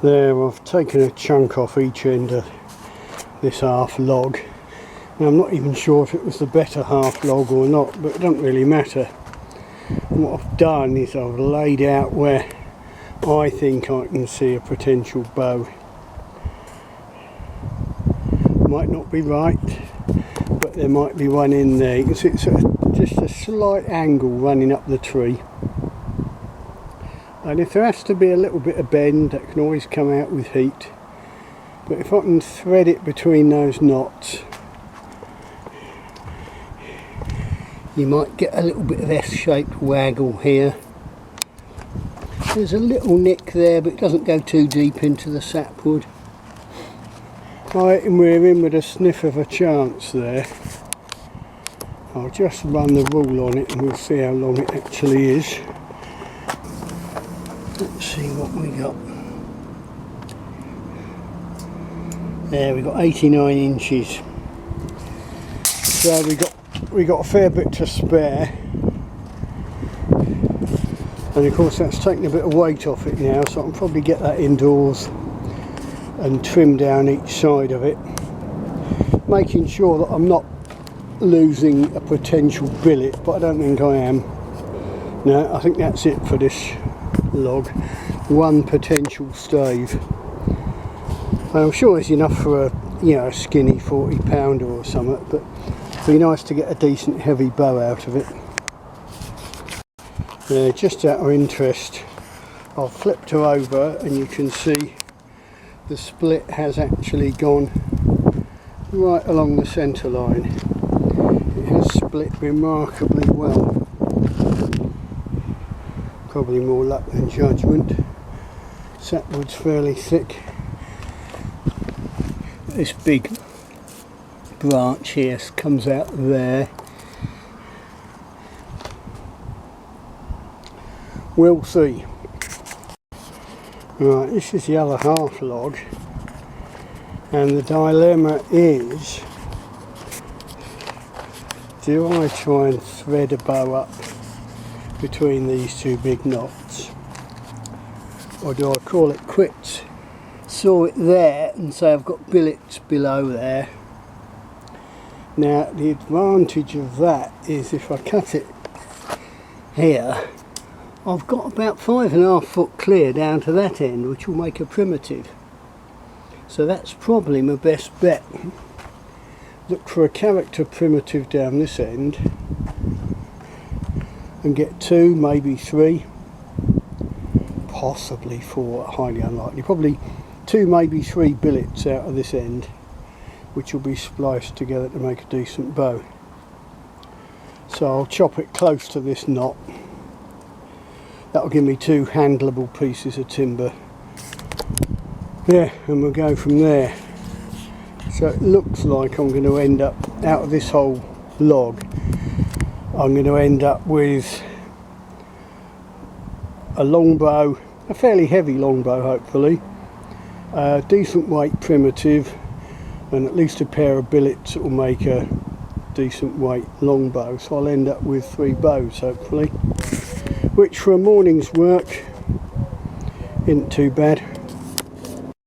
There, I've taken a chunk off each end of this half log. Now, I'm not even sure if it was the better half log or not, but it doesn't really matter. And what I've done is I've laid out where I think I can see a potential bow. Might not be right, but there might be one in there. You can see it's just a slight angle running up the tree. And if there has to be a little bit of bend, that can always come out with heat. But if I can thread it between those knots, you might get a little bit of S-shaped waggle here. There's a little nick there, but it doesn't go too deep into the sapwood. I reckon we're in with a sniff of a chance there. I'll just run the rule on it and we'll see how long it actually is. Let's see what we got. There, we got 89 inches. So we got a fair bit to spare. And of course that's taking a bit of weight off it now, so I can probably get that indoors and trim down each side of it, making sure that I'm not losing a potential billet, but I don't think I am. No, I think that's it for this log. One potential stave. I'm sure it's enough for a skinny 40 pounder or something, but it'd be nice to get a decent heavy bow out of it. Just out of interest, I've flipped her over and you can see the split has actually gone right along the centre line. It has split remarkably well. Probably more luck than judgment. Sapwood's fairly thick. This big branch here comes out there. We'll see. Right, this is the other half log, and the dilemma is, do I try and thread a bow up between these two big knots, or do I call it quits, saw it there and say I've got billets below there. Now the advantage of that is if I cut it here, I've got about 5.5 foot clear down to that end, which will make a primitive. So that's probably my best bet. Look for a character primitive down this end and get 2, maybe 3, possibly 4, highly unlikely. Probably 2, maybe 3 billets out of this end, which will be spliced together to make a decent bow. So I'll chop it close to this knot. That'll give me 2 handleable pieces of timber. Yeah, and we'll go from there. So it looks like I'm going to end up, out of this whole log, I'm going to end up with a longbow, a fairly heavy longbow hopefully, a decent weight primitive, and at least a pair of billets that will make a decent weight longbow. So I'll end up with 3 bows hopefully, which for a morning's work isn't too bad.